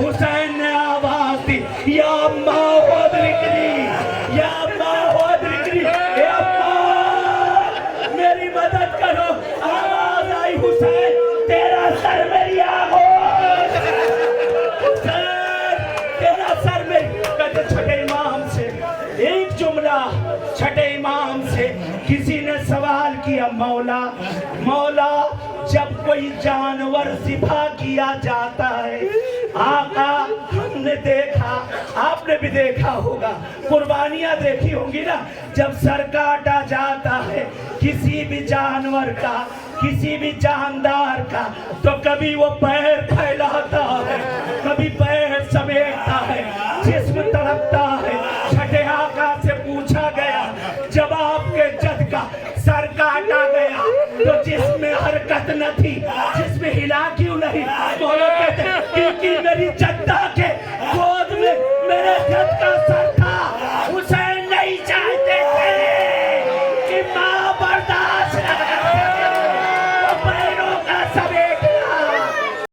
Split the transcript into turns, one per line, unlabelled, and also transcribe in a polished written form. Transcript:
حسین نے آواز دی یا اما ادرکنی یا اما ادرکنی اے اما میری مدد کرو آواز آئی حسین تیرا سر میری آغوش حسین تیرا سر میری کہتے چھٹے امام سے ایک جملہ چھٹے امام سے کسی نے سوال کیا مولا مولا جب کوئی جانور ذبح کیا جاتا ہے آقا ہم نے دیکھا آپ نے بھی دیکھا ہوگا قربانیاں دیکھی ہوں گی نا جب سر کاٹا جاتا ہے کسی بھی جانور کا کسی بھی جاندار کا تو کبھی وہ پیر پھیلاتا